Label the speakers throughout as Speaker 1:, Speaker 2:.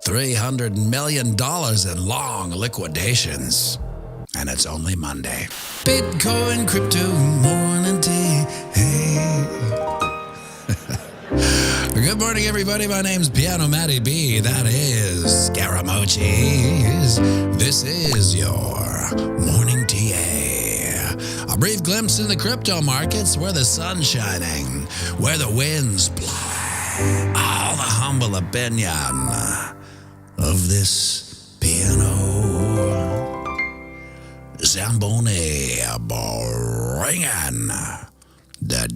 Speaker 1: $300 million in long liquidations. And it's only Monday. Bitcoin, crypto, morning tea. Hey. Good morning, everybody. My name's pianomattyb. That is Scaramucci's. This is your morning TA. A brief glimpse in the crypto markets where the sun's shining, where the winds blow. All the humble opinion of this piano Zamboni bringing the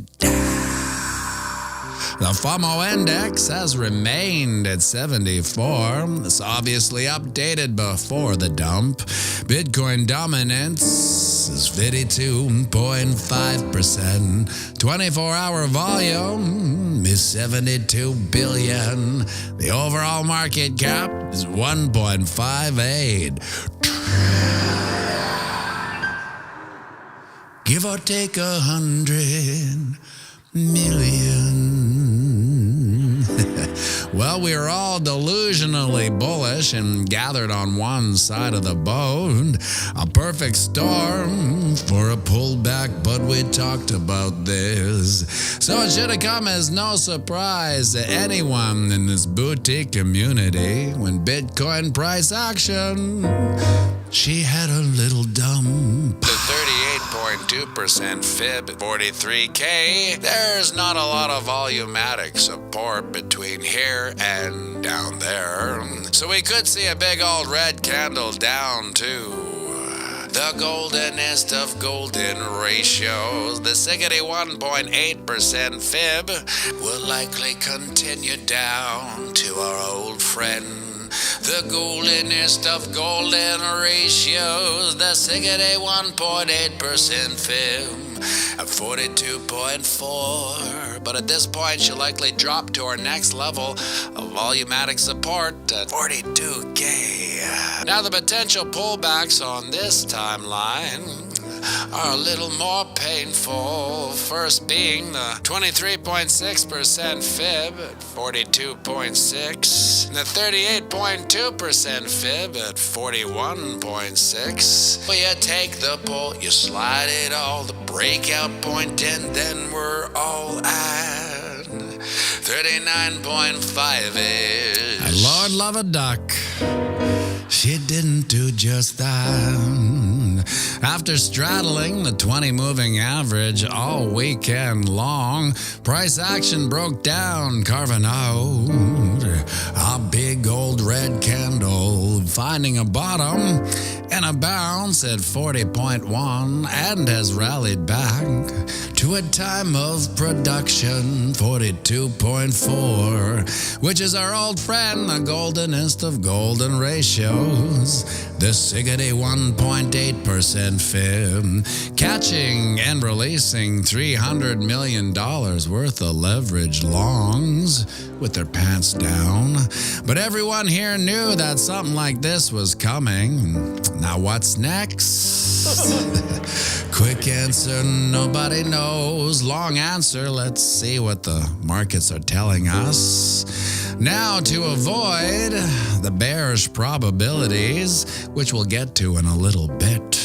Speaker 1: The FOMO index has remained at 74. It's obviously updated before the dump. Bitcoin dominance is 52.5%. 24-hour volume is 72 billion. The overall market cap is 1.58. Give or take 100 million. Well, we are all delusionally bullish and gathered on one side of the boat. A perfect storm for a pullback, but we talked about this. So it should have come as no surprise to anyone in this boutique community when Bitcoin price action, she had a little dump. The 38.2% fib, 43K. There's not a lot of volumetric support between here and down there. So we could see a big old red candle down to the goldenest of golden ratios. The 61.8% fib will likely continue down to our old friend. The goldenest of golden ratios, the 61.8% fib at 42.4. But at this point, she'll likely drop to our next level of volumetric support at 42K. Now, the potential pullbacks on this timeline are a little more painful. First being the 23.6% fib at 42.6, and the 38.2% fib at 41.6. Well, you take the pull, you slide it all, the breakout point, and then we're all at 39.5-ish. And Lord love a duck, she didn't do just that. After straddling the 20 moving average all weekend long, price action broke down, carving out a big old red candle, finding a bottom and a bounce at 40.1, and has rallied back to a time of production, 42.4, which is our old friend, the goldenest of golden ratios, the 61.8% fib, catching and releasing $300 million worth of leverage longs with their pants down. But everyone here knew that something like this was coming. Now what's next? Quick answer, nobody knows. Long answer, let's see what the markets are telling us. Now, to avoid the bearish probabilities, which we'll get to in a little bit,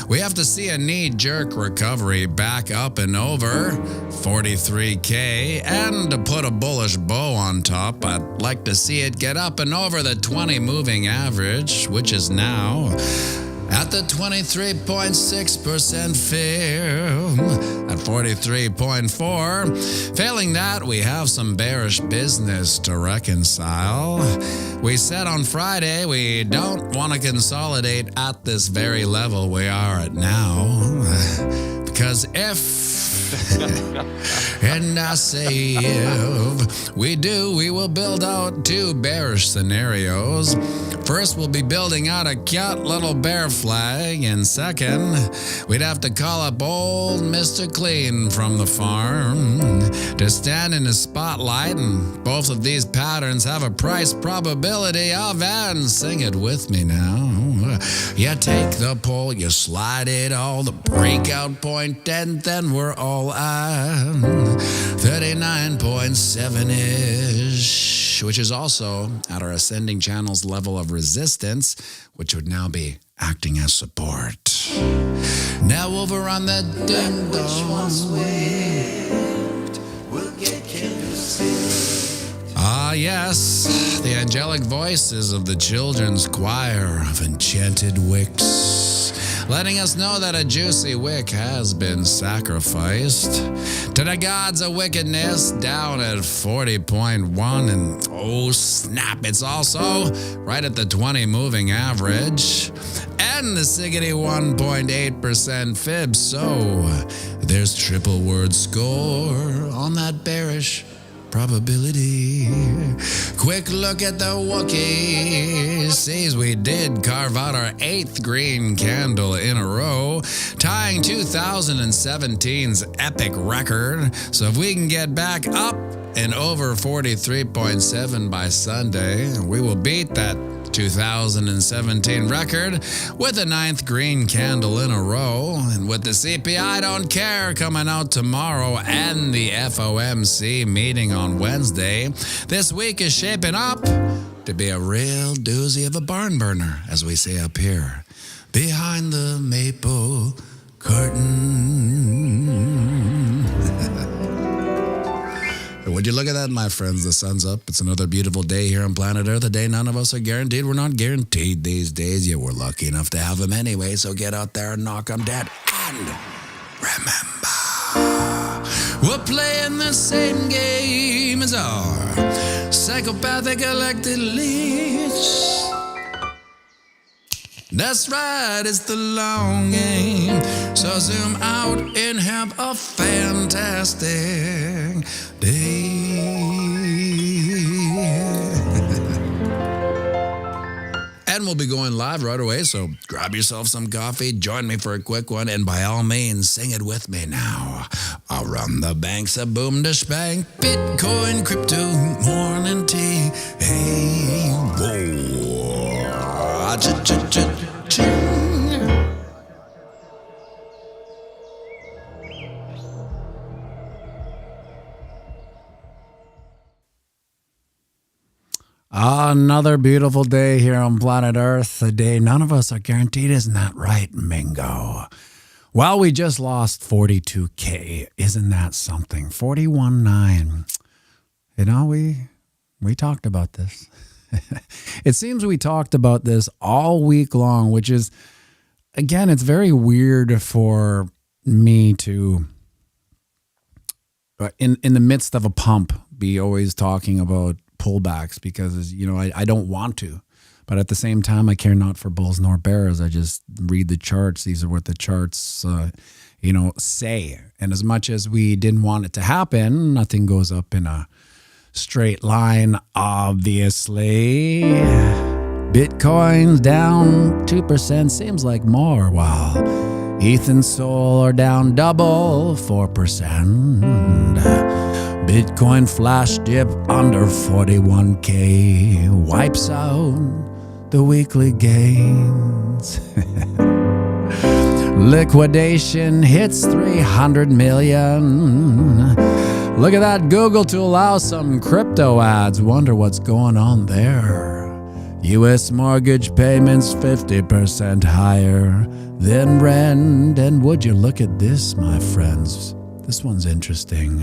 Speaker 1: we have to see a knee-jerk recovery back up and over 43K, and to put a bullish bow on top, I'd like to see it get up and over the 20 moving average, which is now at the 23.6% fib at 43.4. Failing that, we have some bearish business to reconcile. We said on Friday we don't want to consolidate at this very level we are at now, because if and I say if we do, we will build out two bearish scenarios. First, we'll be building out a cute little bear flag, and second, we'd have to call up old Mr. Clean from the farm to stand in the spotlight, and both of these patterns have a price probability of, and sing it with me now, you take the pull, you slide it all, the breakout point, and then we're all at 39.7-ish. which is also at our ascending channel's level of resistance, which would now be acting as support. Now over on the ding dong. Ah, yes, the angelic voices of the children's choir of enchanted wicks, letting us know that a juicy wick has been sacrificed to the gods of wickedness down at 40.1. And oh snap, it's also right at the 20 moving average and the siggity 1.8% fib. So there's triple word score on that bearish probability. Quick look at the Wookiee. Sees we did carve out our 8th green candle in a row, tying 2017's epic record. So if we can get back up and over 43.7 by Sunday, we will beat that 2017 record with a 9th green candle in a row. And with the CPI don't care coming out tomorrow and the FOMC meeting on Wednesday, this week is shaping up to be a real doozy of a barn burner, as we say up here, behind the maple curtain. Would you look at that, my friends? The sun's up. It's another beautiful day here on planet Earth, a day none of us are guaranteed. We're not guaranteed these days, yet we're lucky enough to have them anyway, so get out there and knock them dead. And remember, we're playing the same game as our psychopathic elected leads. That's right, it's the long game. So zoom out and have a fantastic day. And we'll be going live right away, so grab yourself some coffee, join me for a quick one, and by all means, sing it with me now. I'll run the banks of boom to spank, Bitcoin, crypto, morning tea. Hey, whoa. Another beautiful day here on planet Earth, a day none of us are guaranteed. Isn't that right, Mingo? Well, we just lost 42K. Isn't that something? 41.9. You know, we talked about this. It seems we talked about this all week long, which is, again, it's very weird for me to, in the midst of a pump, be always talking about pullbacks because, you know, I don't want to. But at the same time, I care not for bulls nor bears. I just read the charts. These are what the charts, say. And as much as we didn't want it to happen, nothing goes up in a straight line, obviously. Bitcoin's down 2%, seems like more, while ETH and Sol are down double, 4%. Bitcoin flash dip under 41K, wipes out the weekly gains. Liquidation hits 300 million. Look at that Google to allow some crypto ads. Wonder what's going on there. U.S. mortgage payments 50% higher than rent. And would you look at this, my friends? This one's interesting.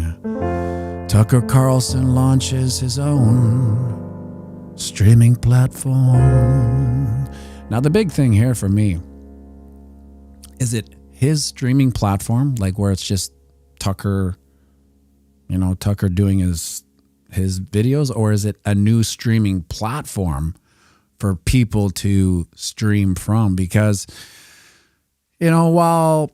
Speaker 1: Tucker Carlson launches his own streaming platform. Now, the big thing here for me, is it his streaming platform, like where it's just Tucker doing his videos, or is it a new streaming platform for people to stream from? Because, while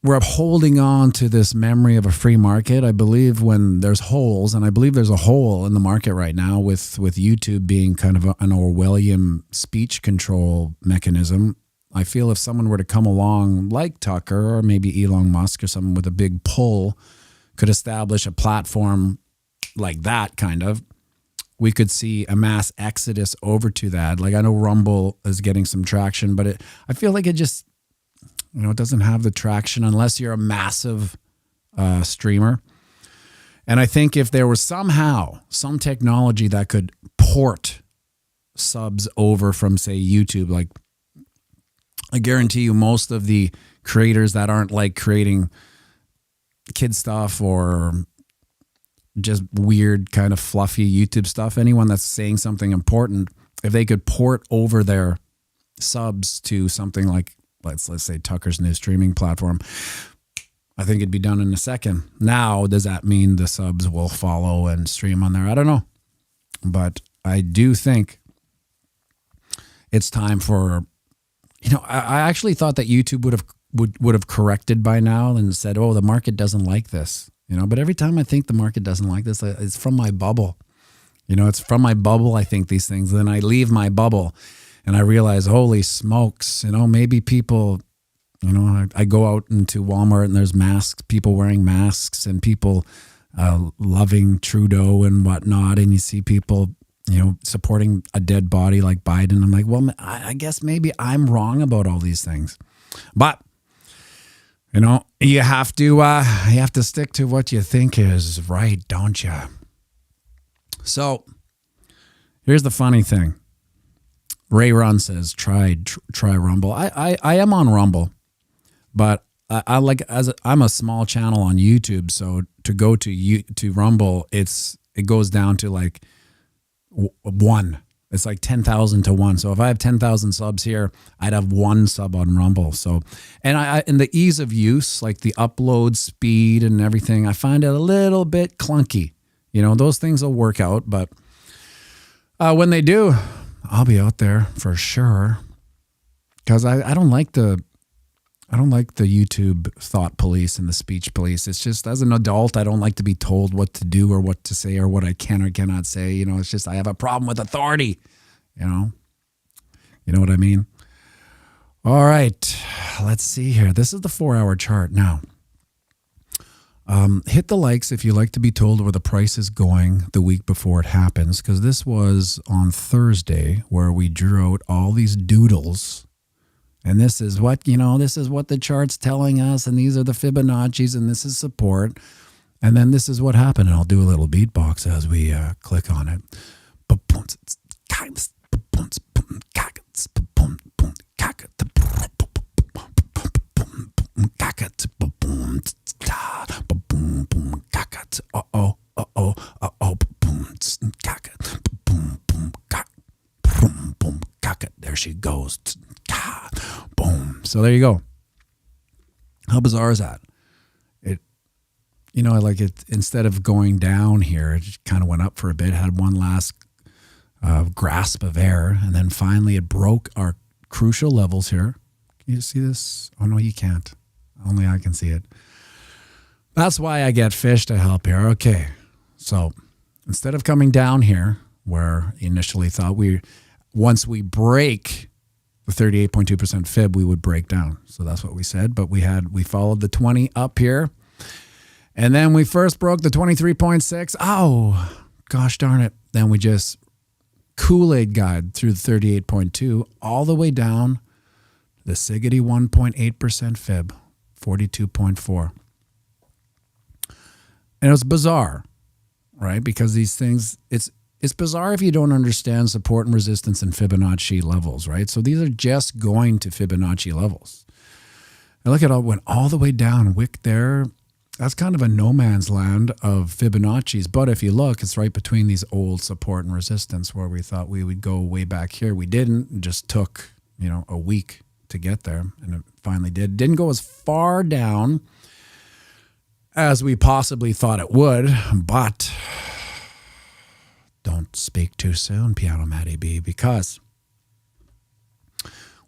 Speaker 1: we're holding on to this memory of a free market, I believe when there's holes, and I believe there's a hole in the market right now with YouTube being kind of an Orwellian speech control mechanism, I feel if someone were to come along like Tucker or maybe Elon Musk or someone with a big pull could establish a platform like that, kind of, we could see a mass exodus over to that. Like, I know Rumble is getting some traction, but I feel like it just, it doesn't have the traction unless you're a massive streamer.
Speaker 2: And I think if there was somehow some technology that could port subs over from, say, YouTube, like I guarantee you most of the creators that aren't like creating kid stuff or just weird kind of fluffy YouTube stuff, anyone that's saying something important, if they could port over their subs to something like, let's say Tucker's new streaming platform, I think it'd be done in a second. Now, does that mean the subs will follow and stream on there? I don't know. But I do think it's time for, I actually thought that YouTube would have corrected by now and said, oh, the market doesn't like this. But every time I think the market doesn't like this, it's from my bubble. It's from my bubble I think these things. Then I leave my bubble and I realize, holy smokes, maybe people... I go out into Walmart and there's masks, people wearing masks and people loving Trudeau and whatnot. And you see people, supporting a dead body like Biden. I'm like, well, I guess maybe I'm wrong about all these things. But, you have to stick to what you think is right, don't you? So here's the funny thing. Ray Run says, try Rumble. I am on Rumble. But I'm a small channel on YouTube, so to go to Rumble, it goes down to like 1. It's like 10,000 to 1. So if I have 10,000 subs here, I'd have 1 sub on Rumble. So, and the ease of use, like the upload speed and everything, I find it a little bit clunky. Those things will work out, but when they do, I'll be out there for sure. Because I don't like the YouTube thought police and the speech police. It's just, as an adult, I don't like to be told what to do or what to say or what I can or cannot say. It's just, I have a problem with authority, You know what I mean? All right, let's see here. This is the 4-hour chart now. Hit the likes if you like to be told where the price is going the week before it happens, because this was on Thursday where we drew out all these doodles. And this is what the chart's telling us, and these are the Fibonacci's, and this is support. And then this is what happened, and I'll do a little beatbox as we click on it. There she goes. Boom. So there you go. How bizarre is that? Instead of going down here, it kind of went up for a bit, had one last grasp of air, and then finally it broke our crucial levels here. Can you see this? Oh, no, you can't. Only I can see it. That's why I get fish to help here. Okay. So instead of coming down here, where initially thought once we break the 38.2% fib, we would break down. So that's what we said. But we followed the 20 up here. And then we first broke the 23.6. Oh, gosh darn it. Then we just Kool-Aid guide through the 38.2 all the way down the Siggity 1.8% fib, 42.4. And it was bizarre, right? Because these things, it's bizarre if you don't understand support and resistance and Fibonacci levels, right? So these are just going to Fibonacci levels. And look at it went all the way down, wick there. That's kind of a no man's land of Fibonacci's. But if you look, it's right between these old support and resistance where we thought we would go way back here. We didn't. It just took, a week to get there. And it finally did. Didn't go as far down as we possibly thought it would. But don't speak too soon, pianomattyb, because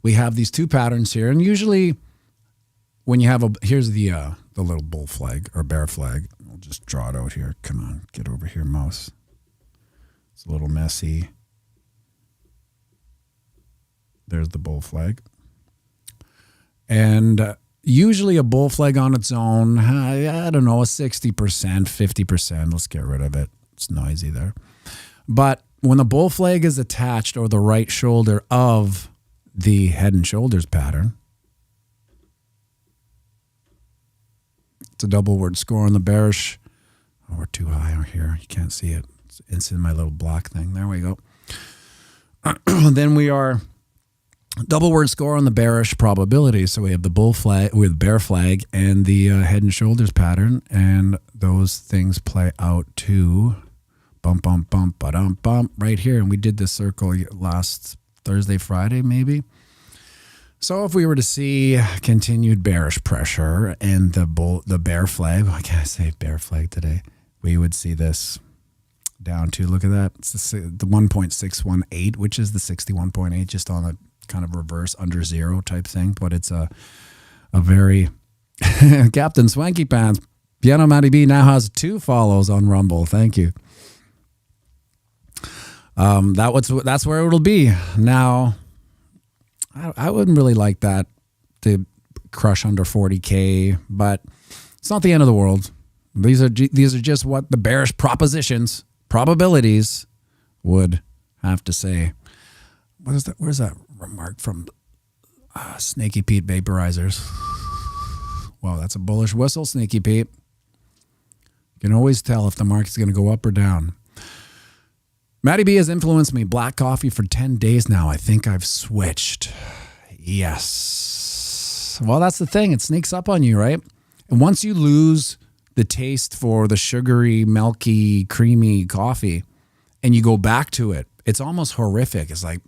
Speaker 2: we have these two patterns here. And usually when you have here's the little bull flag or bear flag. I'll just draw it out here. Come on, get over here, mouse. It's a little messy. There's the bull flag. And usually a bull flag on its own, I don't know, a 60%, 50%. Let's get rid of it. It's noisy there. But when the bull flag is attached or the right shoulder of the head and shoulders pattern, it's a double word score on the bearish. Oh, we're too high over here. You can't see it. It's in my little block thing. There we go. Then we are double word score on the bearish probabilities. So we have the bull flag with bear flag and the head and shoulders pattern. And those things play out to bump, bump, bump, ba-dum, bump right here. And we did this circle last Thursday, Friday, maybe. So if we were to see continued bearish pressure and the bear flag, why can't I say bear flag today? We would see this down to, look at that, it's the 1.618, which is the 61.8, just on a kind of reverse under zero type thing. But it's a very Captain Swanky Pants. pianomattyb now has 2 follows on Rumble. Thank you. That's where it'll be now. I wouldn't really like that to crush under 40K, but it's not the end of the world. These are just what the bearish probabilities would have to say. What is that? Where's that remark from? Snaky Pete Vaporizers. Wow, that's a bullish whistle, Snaky Pete. You can always tell if the market's going to go up or down. Matty B has influenced me. Black coffee for 10 days now. I think I've switched. Yes. Well, that's the thing. It sneaks up on you, right? And once you lose the taste for the sugary, milky, creamy coffee and you go back to it, it's almost horrific. It's like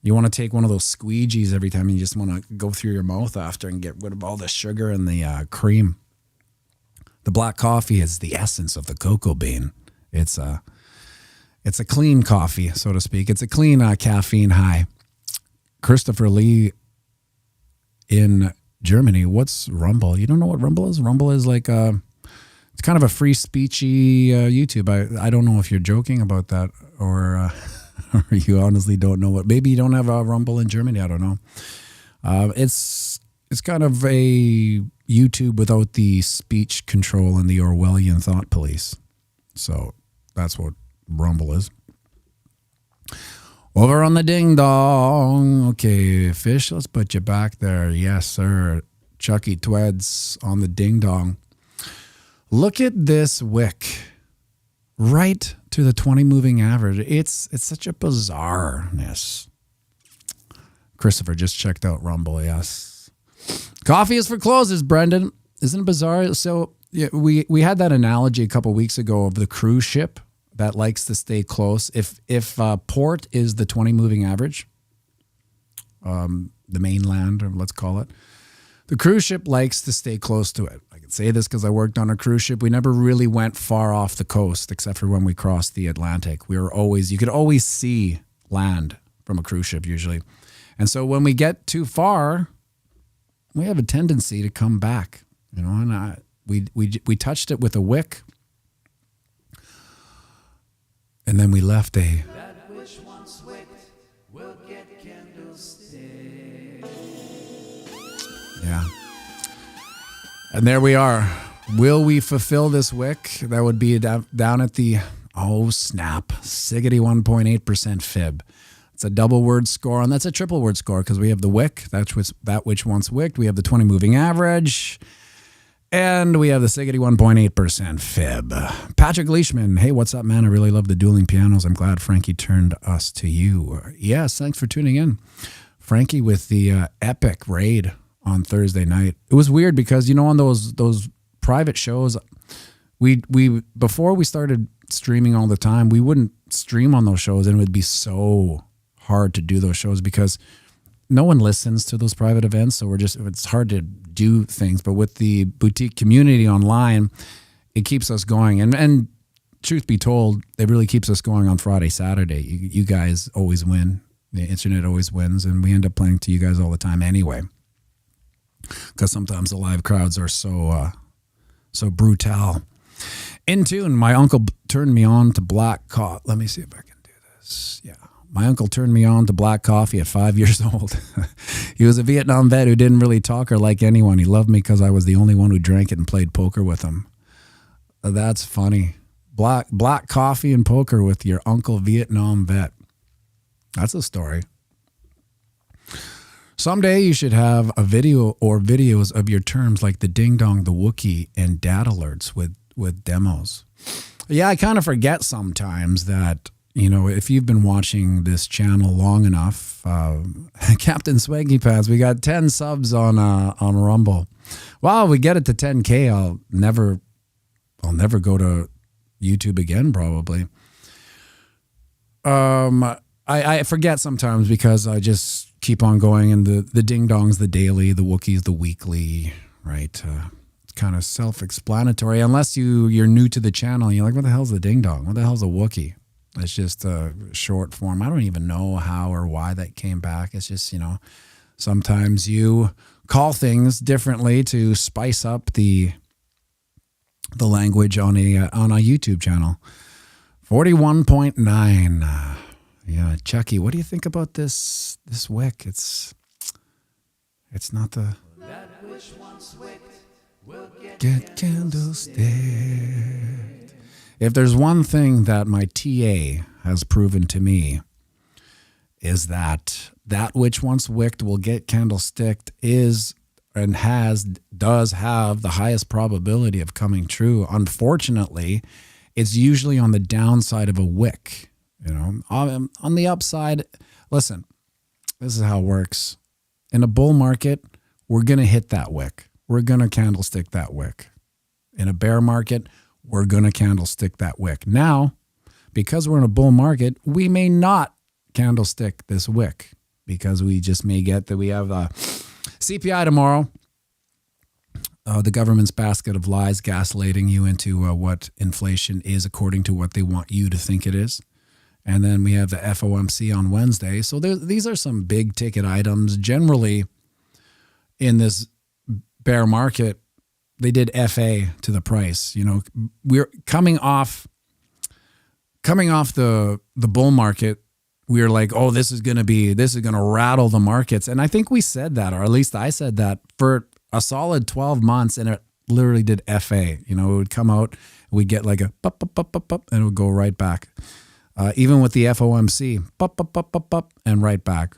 Speaker 2: you want to take one of those squeegees every time and you just want to go through your mouth after and get rid of all the sugar and the cream. The black coffee is the essence of the cocoa bean. It's a clean coffee, so to speak. It's a clean caffeine high. Christopher Lee in Germany. What's Rumble? You don't know what Rumble is? Rumble is like it's kind of a free speechy YouTube. I don't know if you're joking about that or you honestly don't know what. Maybe you don't have a Rumble in Germany. I don't know. It's kind of a YouTube without the speech control and the Orwellian thought police. So that's what Rumble is. Over on the ding dong. Okay, fish, let's put you back there. Yes, sir. Chucky Tweds on the ding dong. Look at this wick. Right to the 20 moving average. It's such a bizarreness. Christopher just checked out Rumble, yes. Coffee is for closes, Brendan. Isn't it bizarre? So yeah, we had that analogy a couple weeks ago of the cruise ship that likes to stay close. If port is the 20 moving average, the mainland, or let's call it, the cruise ship likes to stay close to it. I can say this because I worked on a cruise ship. We never really went far off the coast except for when we crossed the Atlantic. You could always see land from a cruise ship usually. And so when we get too far, we have a tendency to come back, and we touched it with a wick. And then we left that which once wicked will get candlestick. Yeah. And there we are. Will we fulfill this wick? That would be down at the, oh snap, siggity 1.8% fib. It's a double word score, and that's a triple word score because we have the wick, that which once wicked. We have the 20 moving average. And we have the siggity 1.8% fib. Patrick Leishman, hey, what's up, man? I really love the dueling pianos. I'm glad Frankie turned us to you. Yes, thanks for tuning in. Frankie with the epic raid on Thursday night. It was weird because, on those private shows, we before we started streaming all the time, we wouldn't stream on those shows, and it would be so hard to do those shows because no one listens to those private events, so it's hard to do things. But with the boutique community online, it keeps us going. And truth be told, it really keeps us going on Friday, Saturday. You guys always win. The internet always wins, and we end up playing to you guys all the time anyway. Because sometimes the live crowds are so brutal. In tune, my uncle turned me on to black coffee. Let me see if I can do this. Yeah. My uncle turned me on to black coffee at 5 years old. He was a Vietnam vet who didn't really talk or like anyone. He loved me because I was the only one who drank it and played poker with him. That's funny. Black coffee and poker with your uncle Vietnam vet. That's a story. Someday you should have a video or videos of your terms like the ding dong, the Wookiee, and data alerts with demos. Yeah, I kind of forget sometimes that, if you've been watching this channel long enough, Captain Swaggy Pants, we got 10 subs on Rumble. Wow, we get it to 10K. I'll never go to YouTube again, probably. I forget sometimes because I just keep on going, and the ding dongs, the daily, the Wookiees, the weekly, right? It's kind of self-explanatory unless you're new to the channel and you're like, what the hell's the ding dong? What the hell's a Wookie? It's just a short form. I don't even know how or why that came back. It's just, sometimes you call things differently to spice up the language on a YouTube channel. 41.9. Yeah, Chucky, what do you think about this wick? It's not the that which once wicked will get candlestick. If there's one thing that my TA has proven to me is that which once wicked will get candlesticked is and does have the highest probability of coming true. Unfortunately, it's usually on the downside of a wick. On the upside, listen, this is how it works. In a bull market, we're going to hit that wick. We're going to candlestick that wick. In a bear market, we're going to candlestick that wick. Now, because we're in a bull market, we may not candlestick this wick because we just may get that we have CPI tomorrow. The government's basket of lies gaslighting you into what inflation is according to what they want you to think it is. And then we have the FOMC on Wednesday. So these are some big ticket items. Generally, in this bear market, they did FA to the price. We're coming off the bull market. We were like, oh, this is going to rattle the markets. And I think we said that, or at least I said that for a solid 12 months, and it literally did FA. It would come out, we'd get like a pop, pop, pop, pop, pop, and it would go right back. Even with the FOMC, pop, pop, pop, pop, pop, and right back.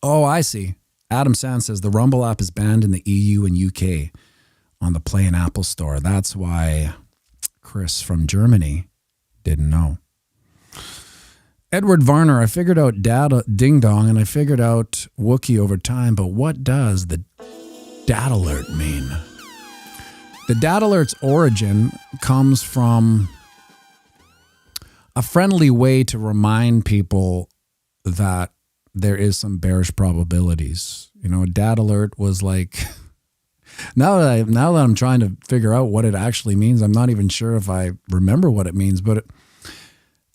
Speaker 2: Oh, I see. Adam Sands says the Rumble app is banned in the EU and UK on the Play and Apple Store. That's why Chris from Germany didn't know. Edward Varner, I figured out Ding Dong and I figured out Wookie over time, but what does the data alert mean? The data alert's origin comes from a friendly way to remind people that there is some bearish probabilities. A data alert was like, now that I'm trying to figure out what it actually means, I'm not even sure if I remember what it means, but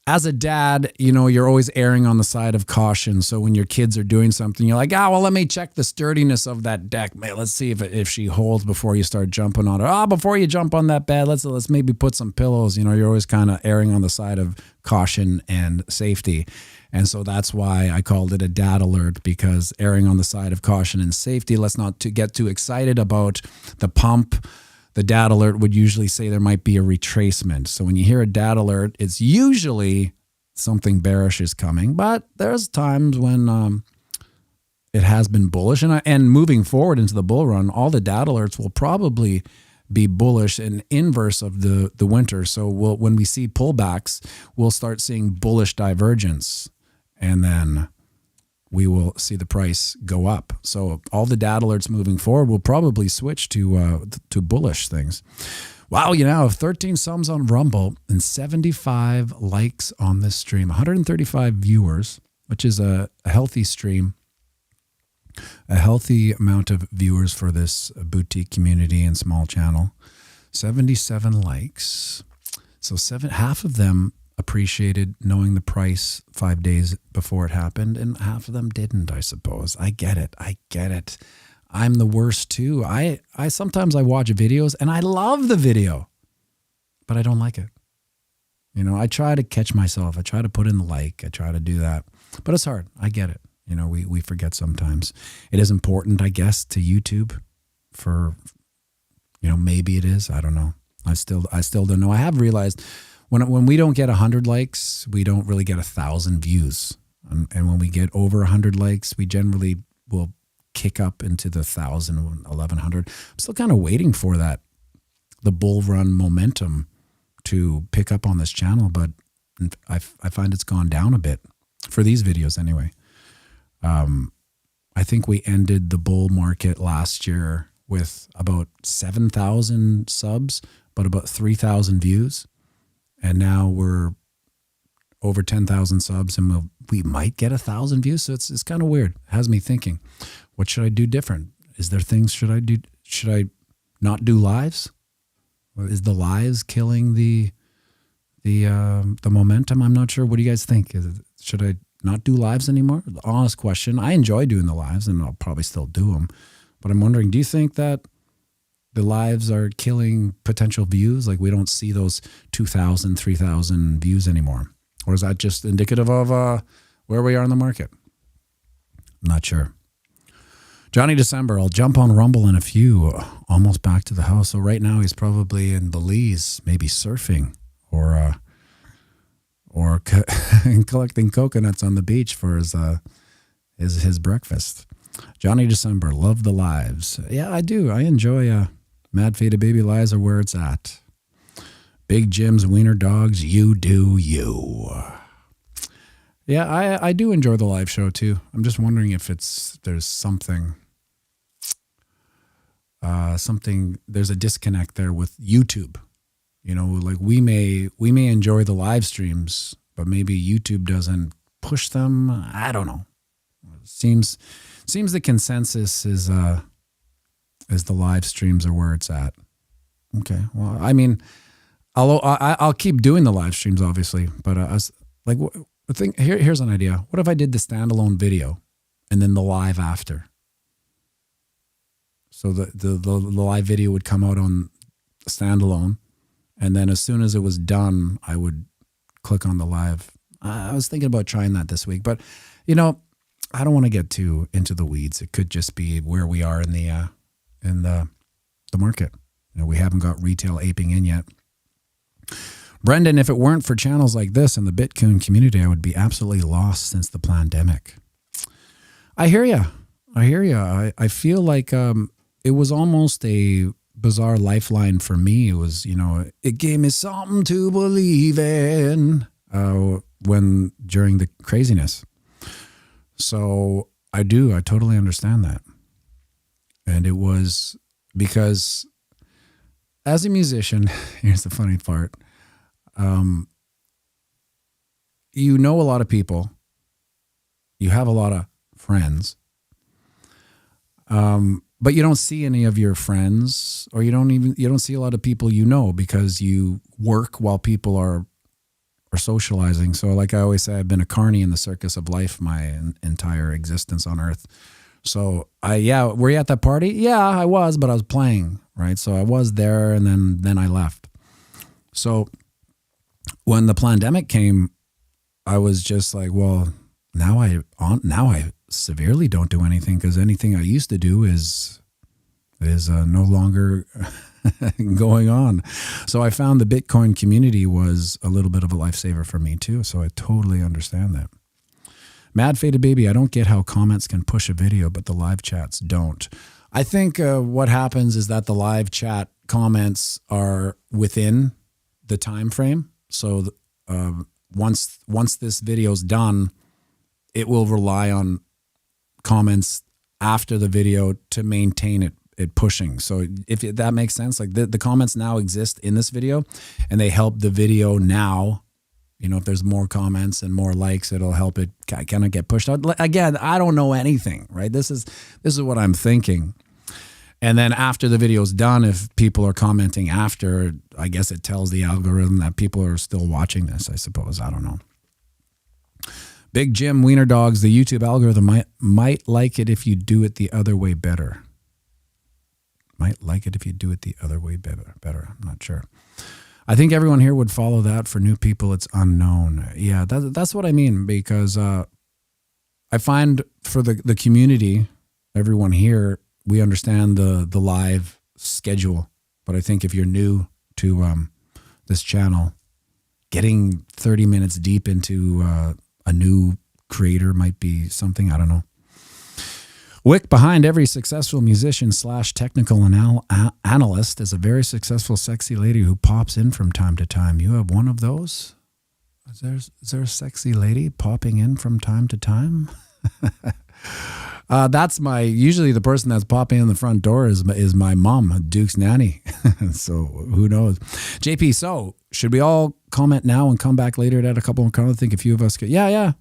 Speaker 2: as a dad, you're always erring on the side of caution. So when your kids are doing something, you're like, let me check the sturdiness of that deck. Man, let's see if she holds before you start jumping on her. Before you jump on that bed, let's maybe put some pillows. You're always kind of erring on the side of caution and safety. And so that's why I called it a dad alert, because erring on the side of caution and safety, let's not get too excited about the pump. The data alert would usually say there might be a retracement. So when you hear a data alert, it's usually something bearish is coming. But there's times when it has been bullish. And moving forward into the bull run, all the data alerts will probably be bullish and inverse of the winter. So when we see pullbacks, we'll start seeing bullish divergence. And then we will see the price go up. So all the data alerts moving forward will probably switch to bullish things. Wow, 13 subs on Rumble and 75 likes on this stream. 135 viewers, which is a healthy stream. A healthy amount of viewers for this boutique community and small channel. 77 likes. So half of them appreciated knowing the price 5 days before it happened, and half of them didn't, I suppose. I get it. I'm the worst too. I sometimes I watch videos and I love the video, but I don't like it. I try to catch myself. I try to put in the like. I try to do that, but it's hard. I get it. We forget sometimes. It is important, I guess, to YouTube for, maybe it is. I don't know. I still don't know. I have realized when we don't get 100 likes, we don't really get 1,000 views. And when we get over 100 likes, we generally will kick up into the 1,000, 1,100. I'm still kind of waiting for that, the bull run momentum to pick up on this channel, but I find it's gone down a bit for these videos anyway. I think we ended the bull market last year with about 7,000 subs, but about 3,000 views. And now we're over 10,000 subs, and we might get 1,000 views. So it's kind of weird. It has me thinking, what should I do different? Is there things should I do? Should I not do lives? Is the lives killing the momentum? I'm not sure. What do you guys think? Should I not do lives anymore? The honest question. I enjoy doing the lives, and I'll probably still do them. But I'm wondering, do you think that the lives are killing potential views? Like we don't see those 2,000, 3,000 views anymore? Or is that just indicative of where we are in the market? I'm not sure. Johnny December, I'll jump on Rumble in a few. Almost back to the house. So right now he's probably in Belize, maybe surfing or collecting coconuts on the beach for his breakfast. Johnny December, love the lives. Yeah, I do. I enjoy Mad Faded Baby Lives are where it's at. Big Jim's Wiener Dogs, you do you. Yeah, I do enjoy the live show too. I'm just wondering if there's something, there's a disconnect there with YouTube. You know, like we may enjoy the live streams, but maybe YouTube doesn't push them. I don't know. Seems the consensus is the live streams are where it's at. Okay. Well, I mean, I'll keep doing the live streams, obviously, but here's an idea. What if I did the standalone video and then the live after? So the live video would come out on standalone, and then as soon as it was done, I would click on the live. I was thinking about trying that this week, but you know, I don't want to get too into the weeds. It could just be where we are in the market. You know, we haven't got retail aping in yet. Brendan, if it weren't for channels like this and the Bitcoin community, I would be absolutely lost since the pandemic. I hear you. I feel like it was almost a bizarre lifeline for me. It was, you know, it gave me something to believe in during the craziness. So I totally understand that. And it was because as a musician, here's the funny part. You know a lot of people. You have a lot of friends. But you don't see any of your friends, or you don't see a lot of people you know, because you work while people are socializing. So like I always say, I've been a carny in the circus of life my entire existence on earth. So were you at that party? Yeah, I was, but I was playing, right? So I was there, and then I left. So when the pandemic came, I was just like, well, now I severely don't do anything, because anything I used to do is no longer going on. So I found the Bitcoin community was a little bit of a lifesaver for me too. So I totally understand that. Mad Faded Baby, I don't get how comments can push a video, but the live chats don't. I think what happens is that the live chat comments are within the time frame. So once this video's done, it will rely on comments after the video to maintain it pushing. So if that makes sense, like the comments now exist in this video, and they help the video now. You know, if there's more comments and more likes, it'll help it kind of get pushed out. Again, I don't know anything, right? This is what I'm thinking. And then after the video's done, if people are commenting after, I guess it tells the algorithm that people are still watching this, I suppose. I don't know. Big Jim Wiener Dogs, the YouTube algorithm might like it if you do it the other way better. Might like it if you do it the other way better. I'm not sure. I think everyone here would follow that. For new people, it's unknown. Yeah, that's what I mean, because I find for the community, everyone here, we understand the live schedule. But I think if you're new to this channel, getting 30 minutes deep into a new creator might be something. I don't know. Wick, behind every successful musician / technical analyst is a very successful, sexy lady who pops in from time to time. You have one of those? Is there a sexy lady popping in from time to time? That's usually the person that's popping in the front door is my mom, Duke's nanny. So who knows? JP, so should we all comment now and come back later to add a couple of comments? I think a few of us could. Yeah.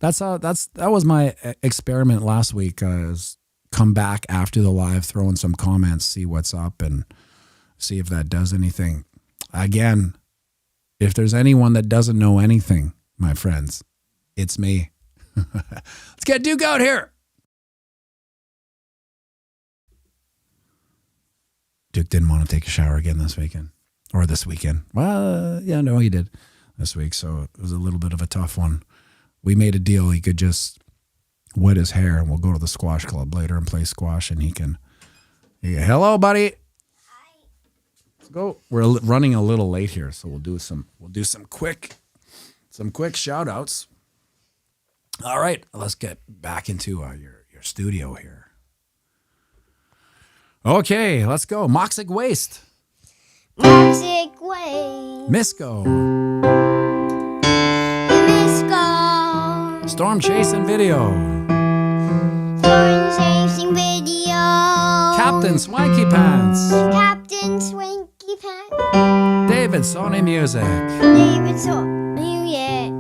Speaker 2: That was my experiment last week. Come back after the live, throw in some comments, see what's up and see if that does anything. Again, if there's anyone that doesn't know anything, my friends, it's me. Let's get Duke out here. Duke didn't want to take a shower again this weekend. Or this weekend. Well, yeah, no, he did this week. So it was a little bit of a tough one. We made a deal. He could just wet his hair and we'll go to the squash club later and play squash and he can. Hello, buddy. Hi. Let's go. We're running a little late here, so we'll do some quick shout outs. All right, let's get back into your studio here. Okay, let's go. Moxic Waste.
Speaker 3: Moxic Waste.
Speaker 2: Misco.
Speaker 3: Misco.
Speaker 2: Storm Chasing Video.
Speaker 3: Storm Chasing Video.
Speaker 2: Captain Swanky Pants.
Speaker 3: Captain Swanky Pants.
Speaker 2: David Sony Music.
Speaker 3: David Sony Music.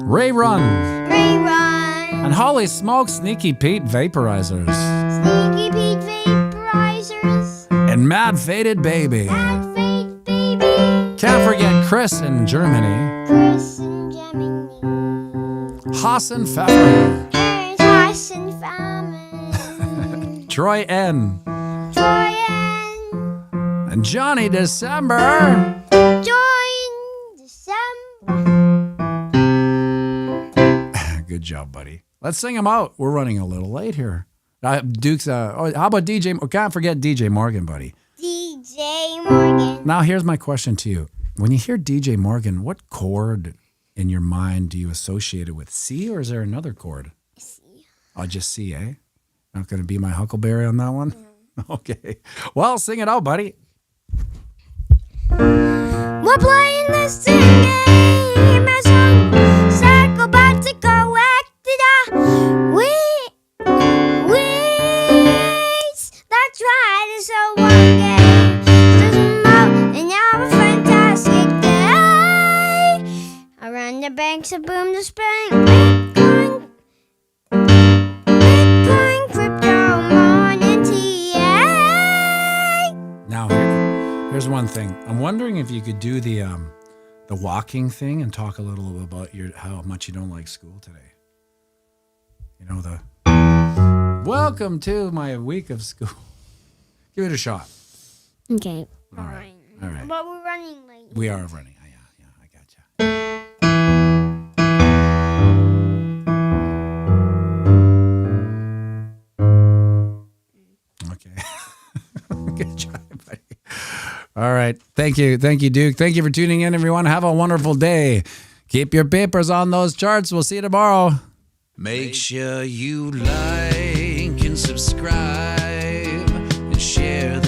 Speaker 2: Ray Run.
Speaker 3: Ray Run.
Speaker 2: And holy smoke, Sneaky Pete Vaporizers.
Speaker 3: Sneaky Pete Vaporizers.
Speaker 2: And Mad Faded Baby.
Speaker 3: Mad Faded Baby.
Speaker 2: Can't forget Chris in Germany.
Speaker 3: Chris in Germany.
Speaker 2: Hassan Pfeffer.
Speaker 3: There's Hassan Pfeffer.
Speaker 2: Troy N.
Speaker 3: Troy N.
Speaker 2: And Johnny December.
Speaker 3: Join December.
Speaker 2: Good job, buddy. Let's sing them out. We're running a little late here. Duke's. How about DJ? Can't forget DJ Morgan, buddy.
Speaker 3: DJ Morgan.
Speaker 2: Now, here's my question to you. When you hear DJ Morgan, what chord in your mind do you associate it with? C, or is there another chord?
Speaker 3: C.
Speaker 2: Oh, just C, eh? Not going to be my Huckleberry on that one? No. Okay. Well, sing it out, buddy.
Speaker 3: We're playing this game as a circle, but to correct it. That's right, it's a one game. Doesn't out, and have a fantastic day. Around the banks of Boom the Spring. Bitcoin, crypto, morning TA.
Speaker 2: Now, here's one thing. I'm wondering if you could do the walking thing and talk a little about how much you don't like school today. You know, welcome to my week of school. Give it a shot.
Speaker 3: Okay.
Speaker 2: All right.
Speaker 3: But we're running late.
Speaker 2: We are running. Yeah, I gotcha. Okay. Good job, buddy. All right. Thank you, Duke. Thank you for tuning in, everyone. Have a wonderful day. Keep your papers on those charts. We'll see you tomorrow.
Speaker 1: Make sure you like and subscribe and share